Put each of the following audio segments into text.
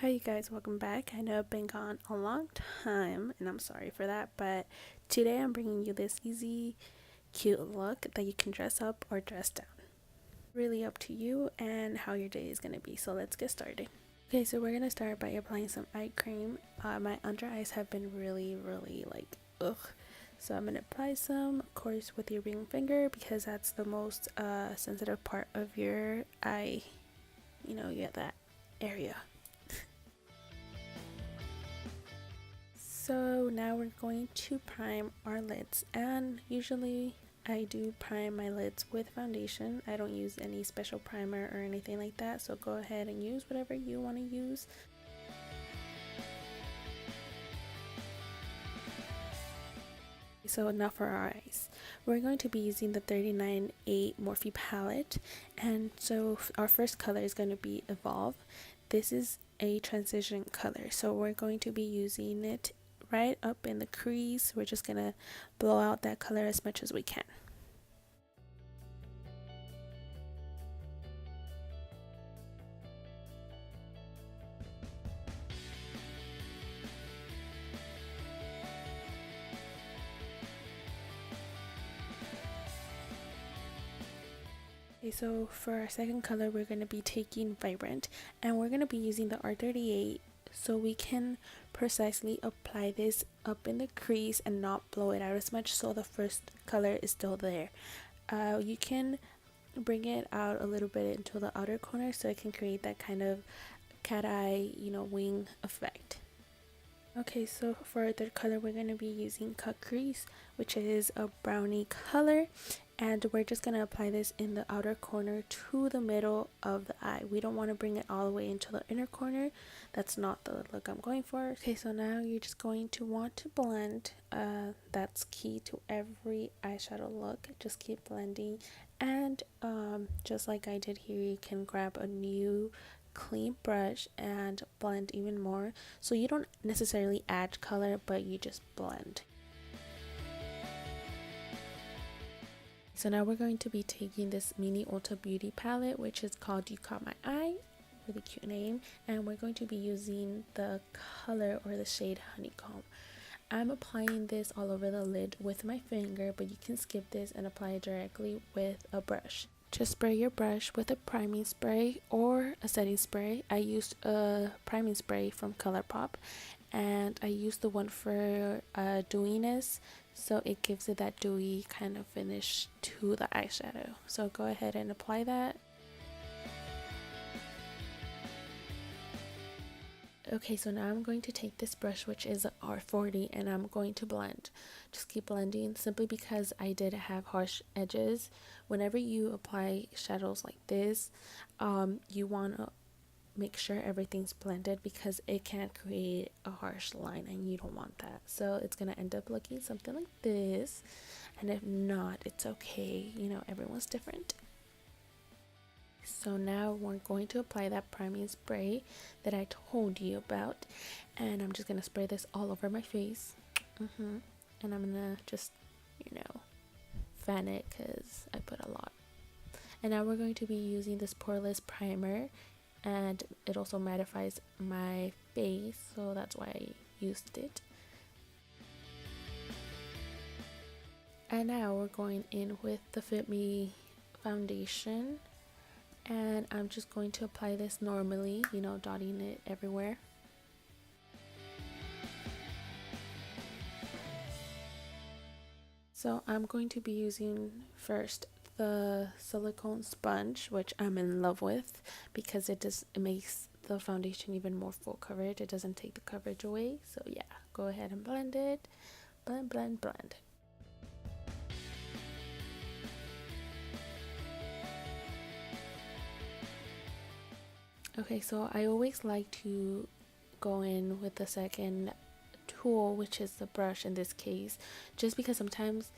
Hi you guys, welcome back. I know I've been gone a long time and I'm sorry for that, but today I'm bringing you this easy, cute look that you can dress up or dress down. Really up to you and how your day is going to be, so let's get started. Okay, so we're going to start by applying some eye cream. My under eyes have been really like ugh, so I'm going to apply some, of course, with your ring finger because that's the most sensitive part of your eye. You know, you get that area. So now we're going to prime our lids, and usually I do prime my lids with foundation. I don't use any special primer or anything like that, so go ahead and use whatever you want to use. So now for our eyes, we're going to be using the 39A Morphe palette, and so our first color is going to be Evolve. This is a transition color, so we're going to be using it right up in the crease. We're just gonna blow out that color as much as we can. Okay, so for our second color, we're going to be taking Vibrant, and we're going to be using the R38 so we can precisely apply this up in the crease and not blow it out as much, so the first color is still there. You can bring it out a little bit into the outer corner so it can create that kind of cat eye, wing effect. Okay, so for our third color, we're going to be using Cut Crease, which is a brownie color, and we're just going to apply this in the outer corner to the middle of the eye. We don't want to bring it all the way into the inner corner. That's not the look I'm going for. Okay, so now you're just going to want to blend. That's key to every eyeshadow look. Just keep blending, and just like I did here, you can grab a new clean brush and blend even more, so you don't necessarily add color, but you just blend. So now we're going to be taking this mini Ulta Beauty palette, which is called You Caught My Eye, really cute name, and we're going to be using the color or the shade Honeycomb. I'm applying this all over the lid with my finger, but you can skip this and apply it directly with a brush. Just spray your brush with a priming spray or a setting spray. I used a priming spray from Colourpop, and I used the one for dewiness, so it gives it that dewy kind of finish to the eyeshadow. So go ahead and apply that. Okay, so now I'm going to take this brush, which is a R40, and I'm going to blend. Just keep blending, simply because I did have harsh edges. Whenever you apply shadows like this, you want to make sure everything's blended, because it can create a harsh line and you don't want that. So it's going to end up looking something like this, and if not, it's okay. Everyone's different. So now we're going to apply that priming spray that I told you about, and I'm just going to spray this all over my face. And I'm going to just, fan it because I put a lot. And now we're going to be using this poreless primer, and it also mattifies my face, so that's why I used it. And now we're going in with the Fit Me foundation, and I'm just going to apply this normally, dotting it everywhere. So I'm going to be using first the silicone sponge, which I'm in love with because it makes the foundation even more full coverage. It doesn't take the coverage away. So yeah, go ahead and blend it. Blend. Okay, so I always like to go in with the second tool, which is the brush in this case, just because sometimes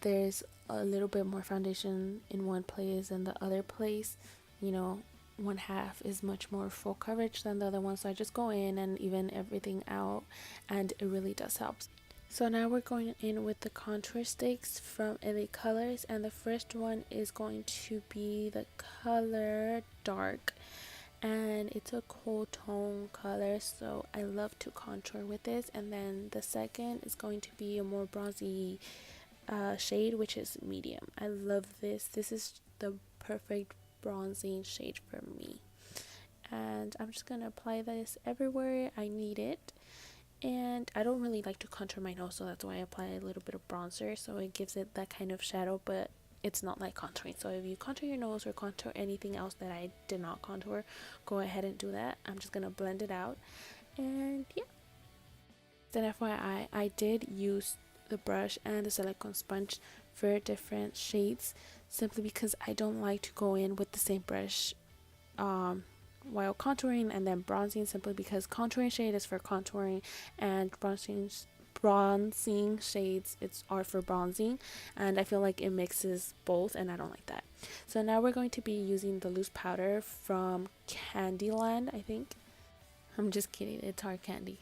there's a little bit more foundation in one place than the other place. One half is much more full coverage than the other one, so I just go in and even everything out, and it really does help. So now we're going in with the contour sticks from LA Colors, and the first one is going to be the color Dark, and it's a cool tone color, so I love to contour with this. And then the second is going to be a more bronzy shade, which is medium. I love this. This is the perfect bronzing shade for me, and I'm just gonna apply this everywhere I need it. And I don't really like to contour my nose, so that's why I apply a little bit of bronzer, so it gives it that kind of shadow, but it's not like contouring. So if you contour your nose or contour anything else that I did not contour, go ahead and do that. I'm just gonna blend it out. And yeah, then FYI, I did use the brush and the silicone sponge for different shades, simply because I don't like to go in with the same brush while contouring and then bronzing, simply because contouring shade is for contouring and bronzing shades are for bronzing, and I feel like it mixes both and I don't like that. So now we're going to be using the loose powder from Candyland, I think. I'm just kidding, it's hard candy.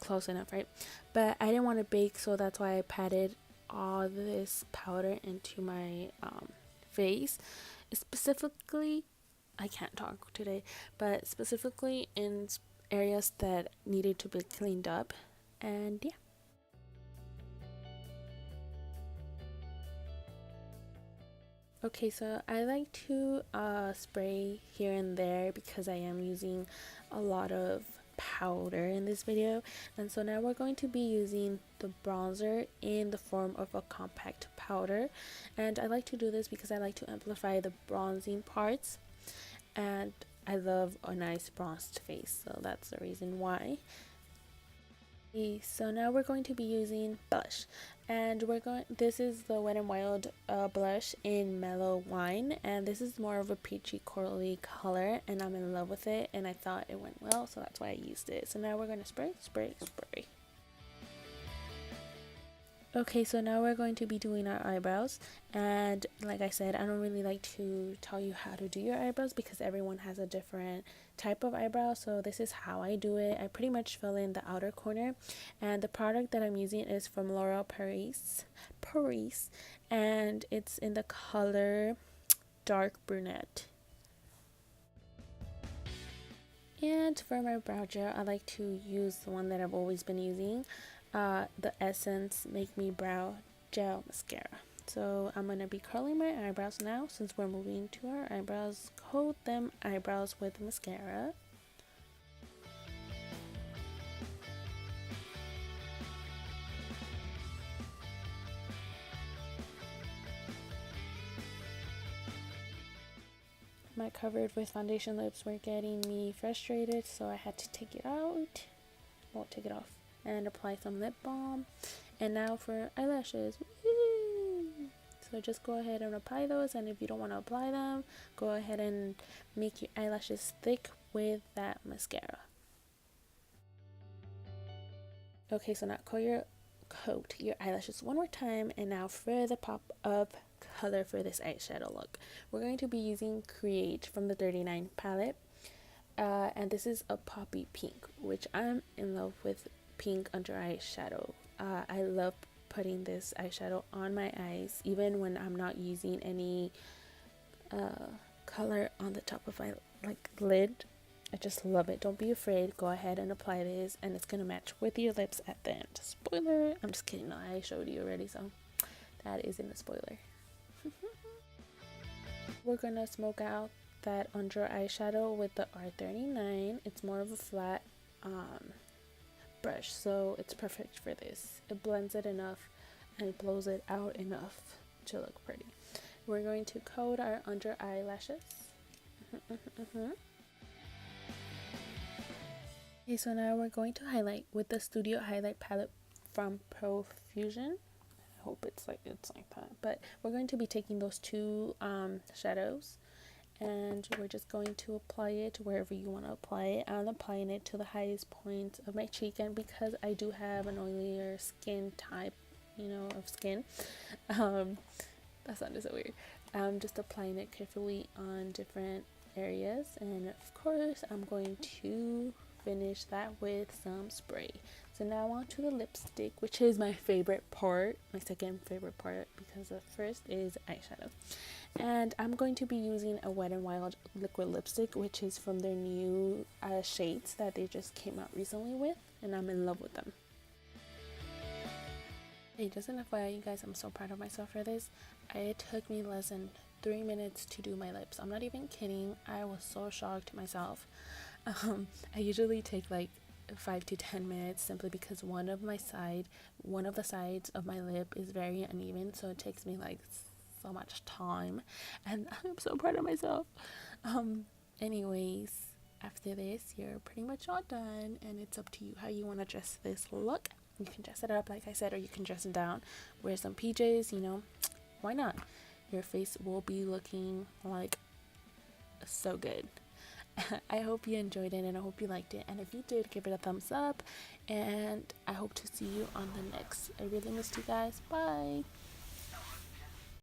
Close enough, right? But I didn't want to bake, so that's why I patted all this powder into my face. Specifically, I can't talk today, but specifically in areas that needed to be cleaned up. And yeah. Okay, so I like to spray here and there because I am using a lot of powder in this video. And so now we're going to be using the bronzer in the form of a compact powder, and I like to do this because I like to amplify the bronzing parts, and I love a nice bronzed face, so that's the reason why. Okay, so now we're going to be using blush, and this is the Wet n Wild blush in Mellow Wine, and this is more of a peachy corally color, and I'm in love with it, and I thought it went well, so that's why I used it. So now we're going to spray. Okay, so now we're going to be doing our eyebrows, and like I said, I don't really like to tell you how to do your eyebrows because everyone has a different type of eyebrow, so this is how I do it. I pretty much fill in the outer corner, and the product that I'm using is from L'Oreal Paris, and it's in the color Dark Brunette. And for my brow gel, I like to use the one that I've always been using, the Essence Make Me Brow Gel Mascara. So I'm going to be curling my eyebrows now since we're moving to our eyebrows. Coat them eyebrows with mascara. My covered with foundation lips were getting me frustrated, so I had to take it out. Well, take it off and apply some lip balm. And now for eyelashes. Woo! So just go ahead and apply those, and if you don't want to apply them, go ahead and make your eyelashes thick with that mascara. Okay, so now coat your eyelashes one more time, and now for the pop of color for this eyeshadow look, we're going to be using Create from the 39 palette, and this is a poppy pink, which I'm in love with pink under eyeshadow. I love putting this eyeshadow on my eyes even when I'm not using any color on the top of my lid. I just love it. Don't be afraid, go ahead and apply this, and it's gonna match with your lips at the end. Spoiler, I'm just kidding, no, I showed you already, so that isn't a spoiler. We're gonna smoke out that under eyeshadow with the R39. It's more of a flat brush, so it's perfect for this. It blends it enough and blows it out enough to look pretty. We're going to coat our under eyelashes. Okay, so now we're going to highlight with the Studio Highlight palette from Profusion. I hope it's like that. But we're going to be taking those two shadows, and we're just going to apply it wherever you want to apply it. I'm applying it to the highest point of my cheek, and because I do have an oilier skin type, of skin, that sounded so weird. I'm just applying it carefully on different areas, and of course I'm going to finish that with some spray. So now on to the lipstick, which is my favorite part, my second favorite part, because the first is eyeshadow. And I'm going to be using a Wet n Wild liquid lipstick, which is from their new shades that they just came out recently with, and I'm in love with them. Hey, just an FYI, you guys, I'm so proud of myself for this. It took me less than 3 minutes to do my lips. I'm not even kidding. I was so shocked myself. I usually take like 5 to 10 minutes simply because one of the sides of my lip is very uneven, so it takes me like so much time, and I'm so proud of myself. Anyways, after this, you're pretty much all done, and it's up to you how you want to dress this look. You can dress it up, like I said, or you can dress it down. Wear some PJs, you know, why not? Your face will be looking like so good. I hope you enjoyed it, and I hope you liked it, and if you did, give it a thumbs up, and I hope to see you on the next. I really missed you guys. Bye.